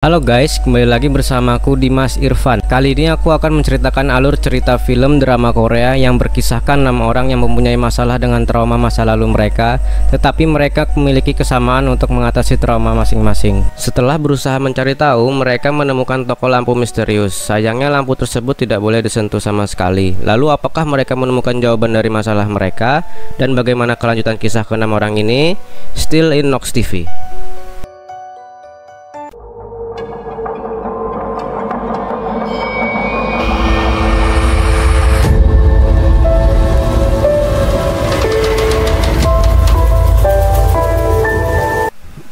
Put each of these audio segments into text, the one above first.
Halo guys, kembali lagi bersamaku Dimas Irfan. Kali ini aku akan menceritakan alur cerita film drama Korea yang berkisahkan 6 orang yang mempunyai masalah dengan trauma masa lalu mereka, tetapi mereka memiliki kesamaan untuk mengatasi trauma masing-masing. Setelah berusaha mencari tahu, mereka menemukan toko lampu misterius. Sayangnya lampu tersebut tidak boleh disentuh sama sekali. Lalu apakah mereka menemukan jawaban dari masalah mereka? Dan bagaimana kelanjutan kisah ke-6 orang ini? Still in Nox TV.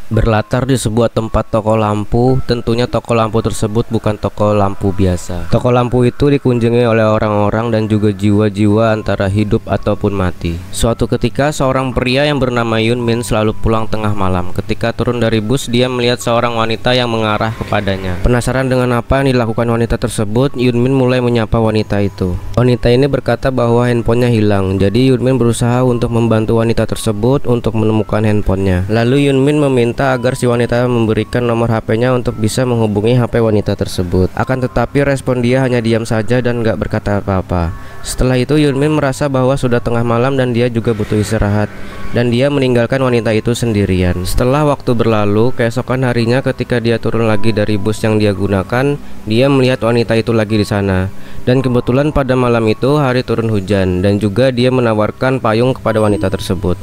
Berlatar di sebuah tempat toko lampu, tentunya toko lampu tersebut bukan toko lampu biasa. Toko lampu itu dikunjungi oleh orang-orang dan juga jiwa-jiwa antara hidup ataupun mati. Suatu ketika seorang pria yang bernama Yun Min selalu pulang tengah malam. Ketika turun dari bus, dia melihat seorang wanita yang mengarah kepadanya. Penasaran dengan apa yang dilakukan wanita tersebut, Yun Min mulai menyapa wanita itu. Wanita ini berkata bahwa handphonenya hilang. Jadi Yun Min berusaha untuk membantu wanita tersebut untuk menemukan handphonenya. Lalu Yun Min meminta agar si wanita memberikan nomor HP-nya untuk bisa menghubungi HP wanita tersebut. Akan tetapi respon dia hanya diam saja dan gak berkata apa-apa. Setelah itu Yun Min merasa bahwa sudah tengah malam dan dia juga butuh istirahat, dan dia meninggalkan wanita itu sendirian. Setelah waktu berlalu, keesokan harinya ketika dia turun lagi dari bus yang dia gunakan, dia melihat wanita itu lagi di sana. Dan kebetulan pada malam itu hari turun hujan, dan juga dia menawarkan payung kepada wanita tersebut.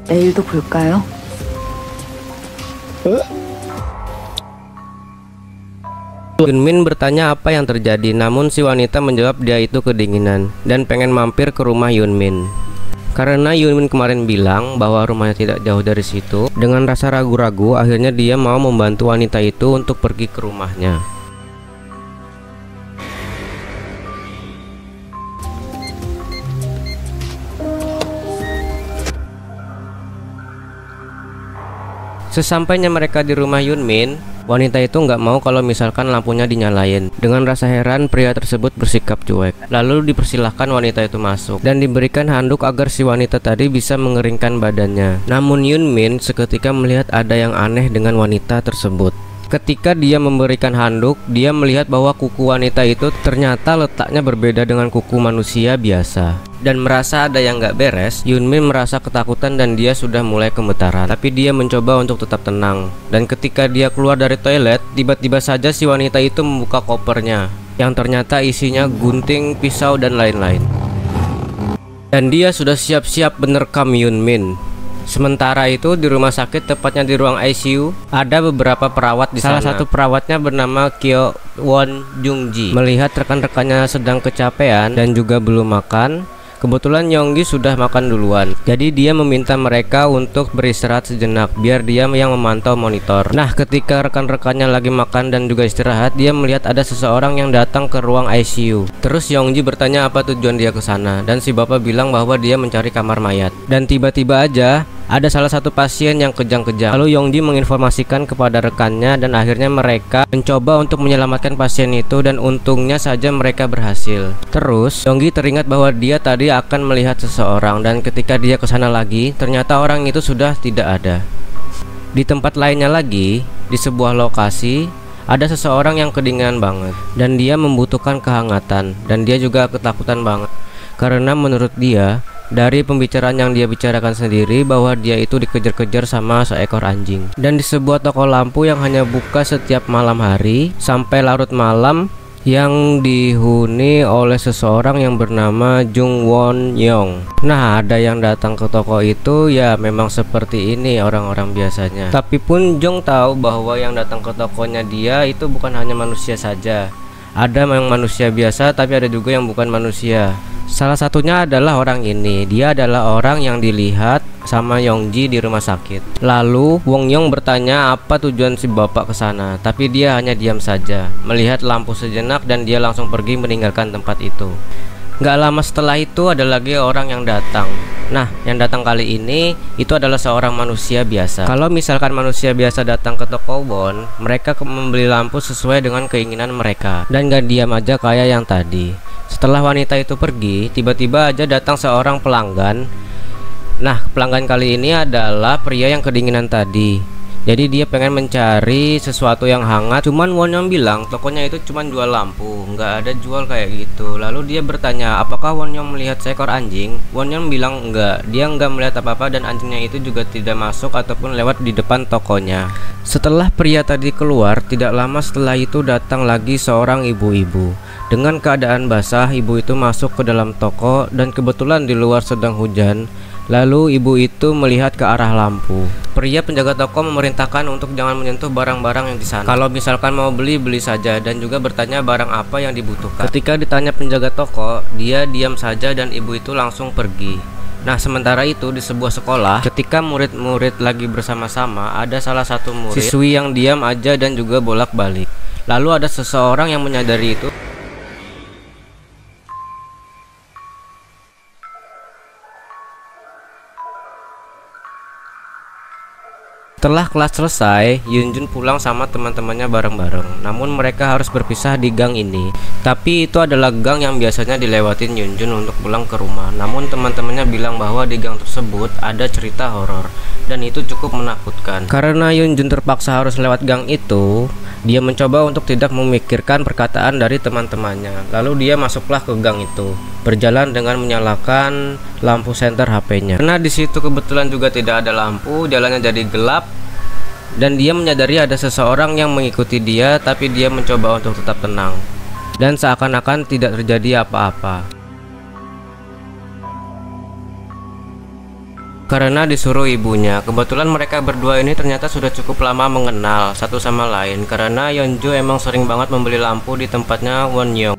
내일도 볼까요? Yun Min bertanya apa yang terjadi, namun si wanita menjawab dia itu kedinginan dan pengen mampir ke rumah Yun Min. Karena Yun Min kemarin bilang bahwa rumahnya tidak jauh dari situ, dengan rasa ragu-ragu akhirnya dia mau membantu wanita itu untuk pergi ke rumahnya. Sesampainya mereka di rumah Yun Min, wanita itu nggak mau kalau misalkan lampunya dinyalain. Dengan rasa heran, pria tersebut bersikap cuek. Lalu dipersilahkan wanita itu masuk dan diberikan handuk agar si wanita tadi bisa mengeringkan badannya. Namun Yun Min seketika melihat ada yang aneh dengan wanita tersebut. Ketika dia memberikan handuk, dia melihat bahwa kuku wanita itu ternyata letaknya berbeda dengan kuku manusia biasa. Dan merasa ada yang gak beres, Yun Min merasa ketakutan dan dia sudah mulai gemetaran. Tapi dia mencoba untuk tetap tenang. Dan ketika dia keluar dari toilet, tiba-tiba saja si wanita itu membuka kopernya, yang ternyata isinya gunting, pisau, dan lain-lain. Dan dia sudah siap-siap menerkam Yun Min. Sementara itu di rumah sakit, tepatnya di ruang ICU, ada beberapa perawat di sana. Salah satu perawatnya bernama Kyo Won Jung Ji. Melihat rekan-rekannya sedang kecapean dan juga belum makan, kebetulan Yonggi sudah makan duluan. Jadi dia meminta mereka untuk beristirahat sejenak biar dia yang memantau monitor. Nah, ketika rekan-rekannya lagi makan dan juga istirahat, dia melihat ada seseorang yang datang ke ruang ICU. Terus Yonggi bertanya apa tujuan dia ke sana, dan si bapak bilang bahwa dia mencari kamar mayat. Dan tiba-tiba aja ada salah satu pasien yang kejang-kejang. Lalu Yongji menginformasikan kepada rekannya dan akhirnya mereka mencoba untuk menyelamatkan pasien itu, dan untungnya saja mereka berhasil. Terus Yongji teringat bahwa dia tadi akan melihat seseorang, dan ketika dia ke sana lagi, ternyata orang itu sudah tidak ada. Di tempat lainnya lagi, di sebuah lokasi, ada seseorang yang kedinginan banget dan dia membutuhkan kehangatan, dan dia juga ketakutan banget karena menurut dia dari pembicaraan yang dia bicarakan sendiri bahwa dia itu dikejar-kejar sama seekor anjing. Dan di sebuah toko lampu yang hanya buka setiap malam hari sampai larut malam, yang dihuni oleh seseorang yang bernama Jung Won Yong. Nah, ada yang datang ke toko itu, ya memang seperti ini orang-orang biasanya. Tapi pun Jung tahu bahwa yang datang ke tokonya dia itu bukan hanya manusia saja. Ada yang manusia biasa, tapi ada juga yang bukan manusia. Salah satunya adalah orang ini. Dia adalah orang yang dilihat sama Yongji di rumah sakit. Lalu Wong Yong bertanya apa tujuan si bapak ke sana, tapi dia hanya diam saja, melihat lampu sejenak, dan dia langsung pergi meninggalkan tempat itu. Gak lama setelah itu ada lagi orang yang datang. Nah, yang datang kali ini itu adalah seorang manusia biasa. Kalau misalkan manusia biasa datang ke toko Won, mereka membeli lampu sesuai dengan keinginan mereka, dan gak diam aja kayak yang tadi. Setelah wanita itu pergi, tiba-tiba aja datang seorang pelanggan. Nah, pelanggan kali ini adalah pria yang kedinginan tadi. Jadi dia pengen mencari sesuatu yang hangat. Cuman Won Young bilang tokonya itu cuman jual lampu, nggak ada jual kayak gitu. Lalu dia bertanya, apakah Won Young melihat seekor anjing? Won Young bilang enggak, dia nggak melihat apa-apa dan anjingnya itu juga tidak masuk ataupun lewat di depan tokonya. Setelah pria tadi keluar, tidak lama setelah itu datang lagi seorang ibu-ibu. Dengan keadaan basah, ibu itu masuk ke dalam toko dan kebetulan di luar sedang hujan. Lalu ibu itu melihat ke arah lampu. Pria penjaga toko memerintahkan untuk jangan menyentuh barang-barang yang di sana. Kalau misalkan mau beli, beli saja, dan juga bertanya barang apa yang dibutuhkan. Ketika ditanya penjaga toko, dia diam saja dan ibu itu langsung pergi. Nah, sementara itu di sebuah sekolah, ketika murid-murid lagi bersama-sama, ada salah satu murid siswi yang diam aja dan juga bolak-balik. Lalu ada seseorang yang menyadari itu. Setelah kelas selesai, Yunjun pulang sama teman-temannya bareng-bareng. Namun mereka harus berpisah di gang ini. Tapi itu adalah gang yang biasanya dilewatin Yunjun untuk pulang ke rumah. Namun teman-temannya bilang bahwa di gang tersebut ada cerita horor dan itu cukup menakutkan. Karena Yunjun terpaksa harus lewat gang itu, dia mencoba untuk tidak memikirkan perkataan dari teman-temannya. Lalu dia masuklah ke gang itu, berjalan dengan menyalakan lampu senter HP-nya. Karena di situ kebetulan juga tidak ada lampu, jalannya jadi gelap. Dan dia menyadari ada seseorang yang mengikuti dia, tapi dia mencoba untuk tetap tenang dan seakan-akan tidak terjadi apa-apa. Karena disuruh ibunya. Kebetulan mereka berdua ini ternyata sudah cukup lama mengenal satu sama lain, karena Yeonju emang sering banget membeli lampu di tempatnya Won Young.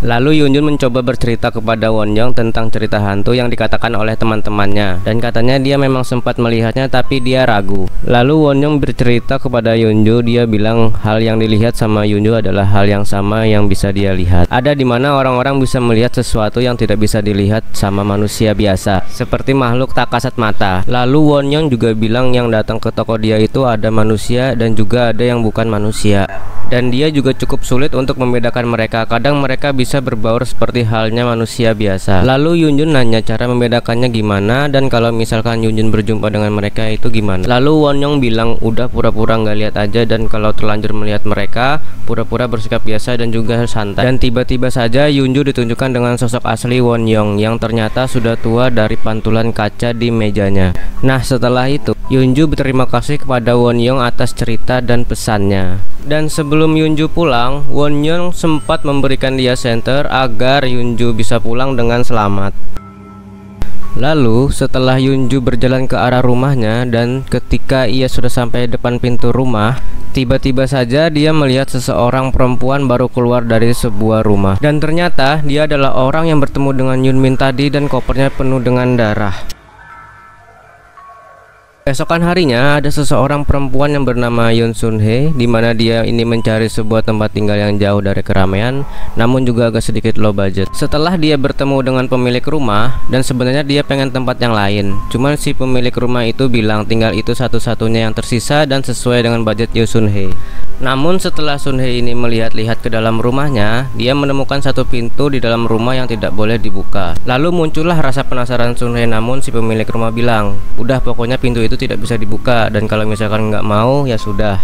Lalu Yunjun mencoba bercerita kepada Won Young tentang cerita hantu yang dikatakan oleh teman-temannya, dan katanya dia memang sempat melihatnya tapi dia ragu. Lalu Won Young bercerita kepada Yunju, dia bilang hal yang dilihat sama Yunju adalah hal yang sama yang bisa dia lihat. Ada di mana orang-orang bisa melihat sesuatu yang tidak bisa dilihat sama manusia biasa, seperti makhluk tak kasat mata. Lalu Won Young juga bilang yang datang ke toko dia itu ada manusia dan juga ada yang bukan manusia. Dan dia juga cukup sulit untuk membedakan mereka. Kadang mereka bisa berbaur seperti halnya manusia biasa. Lalu Yunjun nanya cara membedakannya gimana, dan kalau misalkan Yunjun berjumpa dengan mereka itu gimana. Lalu Won Young bilang udah pura-pura nggak lihat aja, dan kalau terlanjur melihat mereka pura-pura bersikap biasa dan juga santai. Dan tiba-tiba saja Yunju ditunjukkan dengan sosok asli Won Young yang ternyata sudah tua dari pantulan kaca di mejanya. Nah, setelah itu Yunju berterima kasih kepada Won Young atas cerita dan pesannya. Dan sebelum Yunju pulang, Won Young sempat memberikan dia senter agar Yunju bisa pulang dengan selamat. Lalu setelah Yunju berjalan ke arah rumahnya, dan ketika ia sudah sampai depan pintu rumah, tiba-tiba saja dia melihat seseorang perempuan baru keluar dari sebuah rumah. Dan ternyata dia adalah orang yang bertemu dengan Yunmin tadi, dan kopernya penuh dengan darah. Keesokan harinya ada seseorang perempuan yang bernama Yoon Sun Hee, di mana dia ini mencari sebuah tempat tinggal yang jauh dari keramaian, namun juga agak sedikit low budget. Setelah dia bertemu dengan pemilik rumah, dan sebenarnya dia pengen tempat yang lain, cuman si pemilik rumah itu bilang tinggal itu satu-satunya yang tersisa dan sesuai dengan budget Yoon Sun Hee. Namun setelah Sun Hee ini melihat-lihat ke dalam rumahnya, dia menemukan satu pintu di dalam rumah yang tidak boleh dibuka. Lalu muncullah rasa penasaran Sun Hee, namun si pemilik rumah bilang, udah pokoknya pintu itu tidak bisa dibuka, dan kalau misalkan nggak mau ya sudah,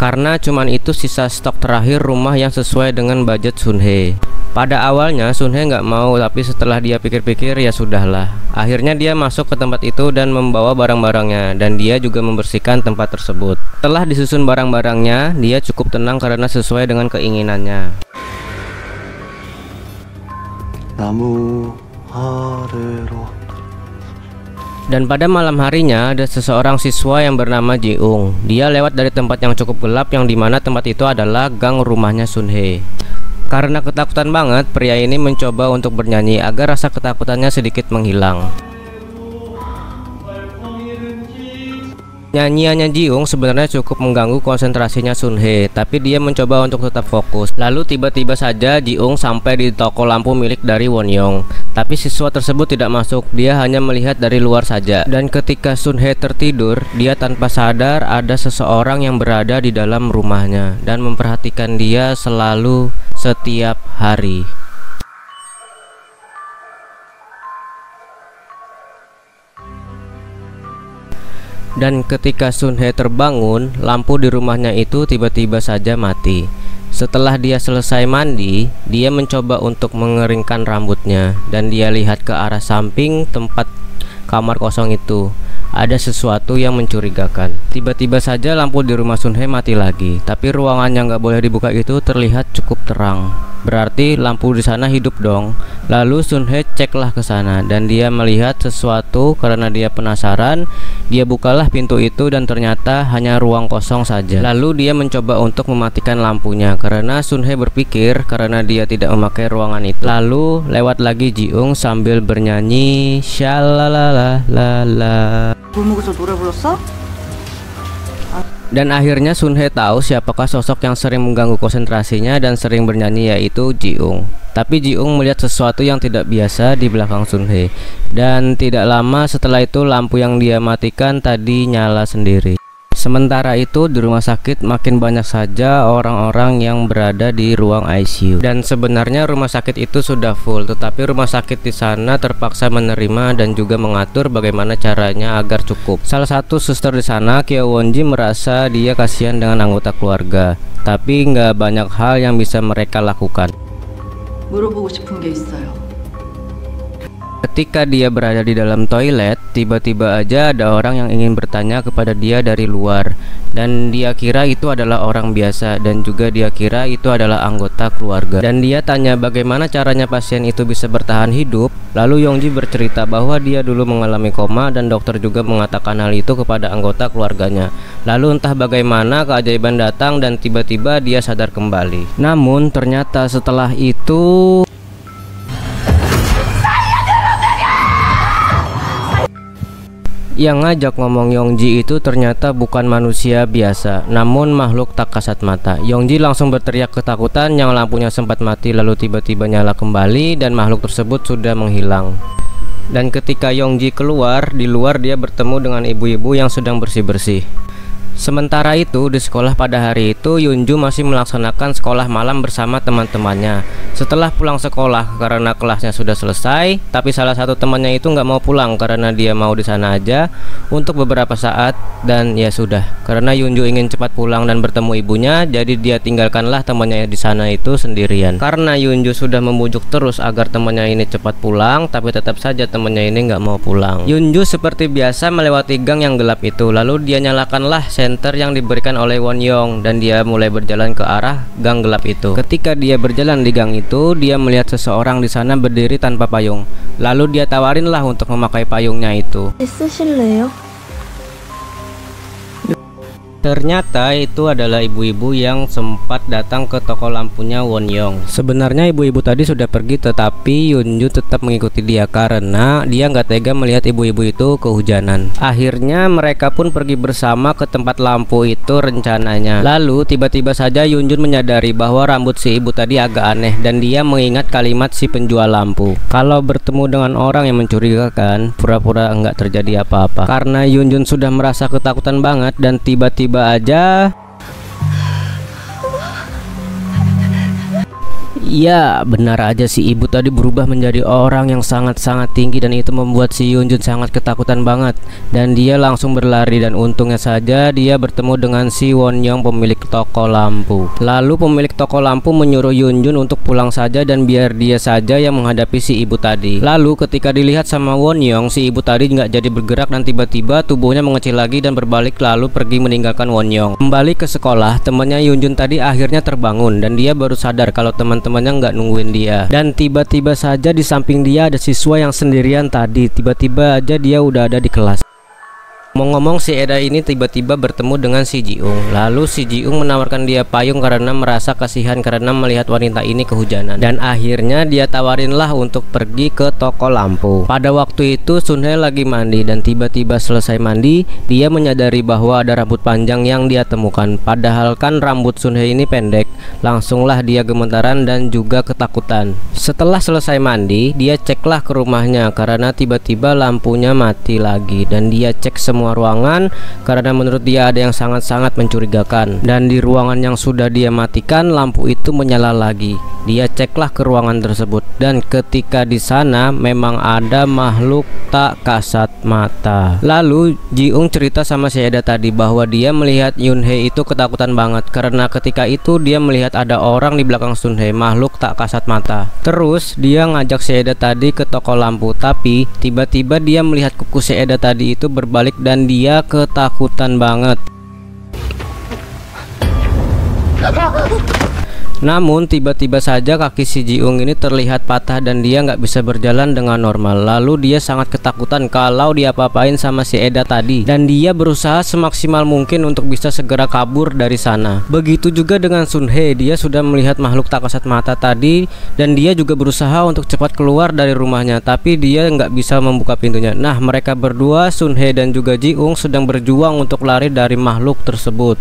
karena cuman itu sisa stok terakhir rumah yang sesuai dengan budget Sun Hee. Pada awalnya Sun Hee nggak mau, tapi setelah dia pikir-pikir ya sudahlah. Akhirnya dia masuk ke tempat itu dan membawa barang-barangnya, dan dia juga membersihkan tempat tersebut. Setelah disusun barang-barangnya, dia cukup tenang karena sesuai dengan keinginannya. Namu harero. Dan pada malam harinya ada seseorang siswa yang bernama Jiung. Dia lewat dari tempat yang cukup gelap, yang dimana tempat itu adalah gang rumahnya Sun Hee. Karena ketakutan banget, pria ini mencoba untuk bernyanyi agar rasa ketakutannya sedikit menghilang. Nyanyiannya Jiung sebenarnya cukup mengganggu konsentrasinya Sun Hee, tapi dia mencoba untuk tetap fokus. Lalu tiba-tiba saja Jiung sampai di toko lampu milik dari Won Young. Tapi siswa tersebut tidak masuk, dia hanya melihat dari luar saja. Dan ketika Sun Hee tertidur, dia tanpa sadar ada seseorang yang berada di dalam rumahnya dan memperhatikan dia selalu setiap hari. Dan ketika Sun Hye terbangun, lampu di rumahnya itu tiba-tiba saja mati. Setelah dia selesai mandi, dia mencoba untuk mengeringkan rambutnya dan dia lihat ke arah samping tempat kamar kosong itu. Ada sesuatu yang mencurigakan. Tiba-tiba saja lampu di rumah Sun Hye mati lagi, tapi ruangan yang nggak boleh dibuka itu terlihat cukup terang. Berarti lampu di sana hidup dong. Lalu Sun Hye ceklah ke sana dan dia melihat sesuatu. Karena dia penasaran, dia bukalah pintu itu dan ternyata hanya ruang kosong saja. Lalu dia mencoba untuk mematikan lampunya karena Sun Hye berpikir karena dia tidak memakai ruangan itu. Lalu lewat lagi Ji-ung sambil bernyanyi shalalalalala. Dan akhirnya Sun Hye tahu siapakah sosok yang sering mengganggu konsentrasinya dan sering bernyanyi, yaitu Ji-ung. Tapi Ji-ung melihat sesuatu yang tidak biasa di belakang Sun Hye. Dan tidak lama setelah itu lampu yang dia matikan tadi nyala sendiri. Sementara itu di rumah sakit makin banyak saja orang-orang yang berada di ruang ICU. Dan sebenarnya rumah sakit itu sudah full, tetapi rumah sakit di sana terpaksa menerima dan juga mengatur bagaimana caranya agar cukup. Salah satu suster di sana, Kyo Won-ji, merasa dia kasihan dengan anggota keluarga, tapi nggak banyak hal yang bisa mereka lakukan. 물어보고 싶은 게 있어요. Ketika dia berada di dalam toilet, tiba-tiba aja ada orang yang ingin bertanya kepada dia dari luar. Dan dia kira itu adalah orang biasa dan juga dia kira itu adalah anggota keluarga. Dan dia tanya bagaimana caranya pasien itu bisa bertahan hidup. Lalu Yongji bercerita bahwa dia dulu mengalami koma dan dokter juga mengatakan hal itu kepada anggota keluarganya. Lalu entah bagaimana keajaiban datang dan tiba-tiba dia sadar kembali. Namun ternyata setelah itu yang ngajak ngomong Yongji itu ternyata bukan manusia biasa, namun makhluk tak kasat mata. Yongji langsung berteriak ketakutan yang lampunya sempat mati lalu tiba-tiba nyala kembali dan makhluk tersebut sudah menghilang. Dan ketika Yongji keluar, di luar dia bertemu dengan ibu-ibu yang sedang bersih-bersih. Sementara itu di sekolah pada hari itu Yunju masih melaksanakan sekolah malam bersama teman-temannya. Setelah pulang sekolah karena kelasnya sudah selesai, tapi salah satu temannya itu nggak mau pulang karena dia mau di sana aja untuk beberapa saat. Dan ya sudah, karena Yunju ingin cepat pulang dan bertemu ibunya, jadi dia tinggalkanlah temannya di sana itu sendirian. Karena Yunju sudah membujuk terus agar temannya ini cepat pulang, tapi tetap saja temannya ini nggak mau pulang. Yunju seperti biasa melewati gang yang gelap itu, lalu dia nyalakanlah senter yang diberikan oleh Won Young dan dia mulai berjalan ke arah gang gelap itu. Ketika dia berjalan di gang itu, dia melihat seseorang di sana berdiri tanpa payung. Lalu dia tawarinlah untuk memakai payungnya itu. 쓰실래요? Ternyata itu adalah ibu-ibu yang sempat datang ke toko lampunya Won Young. Sebenarnya ibu-ibu tadi sudah pergi, tetapi Yunju tetap mengikuti dia karena dia nggak tega melihat ibu-ibu itu kehujanan. Akhirnya mereka pun pergi bersama ke tempat lampu itu rencananya. Lalu tiba-tiba saja Yunjun menyadari bahwa rambut si ibu tadi agak aneh dan dia mengingat kalimat si penjual lampu. Kalau bertemu dengan orang yang mencurigakan, pura-pura enggak terjadi apa-apa. Karena Yunjun sudah merasa ketakutan banget dan tiba-tiba aja iya, benar aja si ibu tadi berubah menjadi orang yang sangat-sangat tinggi dan itu membuat si Yunjun sangat ketakutan banget dan dia langsung berlari dan untungnya saja dia bertemu dengan si Won Young, pemilik toko lampu. Lalu pemilik toko lampu menyuruh Yunjun untuk pulang saja dan biar dia saja yang menghadapi si ibu tadi. Lalu ketika dilihat sama Won Young, si ibu tadi nggak jadi bergerak dan tiba-tiba tubuhnya mengecil lagi dan berbalik lalu pergi meninggalkan Won Young. Kembali ke sekolah, temannya Yunjun tadi akhirnya terbangun dan dia baru sadar kalau teman-teman nggak nungguin dia. Dan tiba-tiba saja di samping dia ada siswa yang sendirian tadi. Tiba-tiba aja dia udah ada di kelas. Ngomong-ngomong, si Eda ini tiba-tiba bertemu dengan si Ji-ung. Lalu si Ji-ung menawarkan dia payung karena merasa kasihan karena melihat wanita ini kehujanan. Dan akhirnya dia tawarinlah untuk pergi ke toko lampu. Pada waktu itu Sun Hye lagi mandi dan tiba-tiba selesai mandi, dia menyadari bahwa ada rambut panjang yang dia temukan. Padahal kan rambut Sun Hye ini pendek. Langsunglah dia gemetaran dan juga ketakutan. Setelah selesai mandi, dia ceklah ke rumahnya karena tiba-tiba lampunya mati lagi dan dia cek semua semua ruangan karena menurut dia ada yang sangat-sangat mencurigakan. Dan di ruangan yang sudah dia matikan, lampu itu menyala lagi. Dia ceklah ke ruangan tersebut dan ketika di sana memang ada makhluk tak kasat mata. Lalu Ji-ung cerita sama si Eda tadi bahwa dia melihat Yun-hee itu ketakutan banget karena ketika itu dia melihat ada orang di belakang Sun-hee, makhluk tak kasat mata. Terus dia ngajak si Eda tadi ke toko lampu, tapi tiba-tiba dia melihat kuku si Eda tadi itu berbalik dan dia ketakutan banget. Namun tiba-tiba saja kaki si Ji-ung ini terlihat patah dan dia nggak bisa berjalan dengan normal. Lalu dia sangat ketakutan kalau diapa-apain sama si Eda tadi, dan dia berusaha semaksimal mungkin untuk bisa segera kabur dari sana. Begitu juga dengan Sun-hee, dia sudah melihat makhluk tak kasat mata tadi dan dia juga berusaha untuk cepat keluar dari rumahnya, tapi dia nggak bisa membuka pintunya. Nah, mereka berdua, Sun-hee dan juga Ji-ung, sedang berjuang untuk lari dari makhluk tersebut.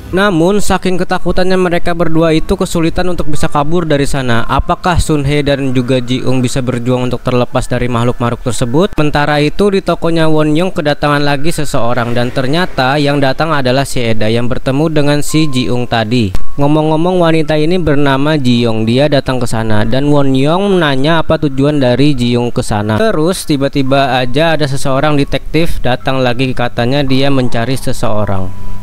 Namun saking ketakutannya mereka berdua itu kesulitan untuk bisa kabur dari sana. Apakah Sun-hee dan juga Ji-ung bisa berjuang untuk terlepas dari makhluk-makhluk tersebut? Sementara itu di tokonya Won-young kedatangan lagi seseorang, dan ternyata yang datang adalah si Eda yang bertemu dengan si Ji-ung tadi. Ngomong-ngomong, wanita ini bernama Ji-young. Dia datang ke sana dan Won-young menanya apa tujuan dari Ji-young ke sana. Terus tiba-tiba aja ada seseorang detektif datang lagi, katanya dia mencari seseorang.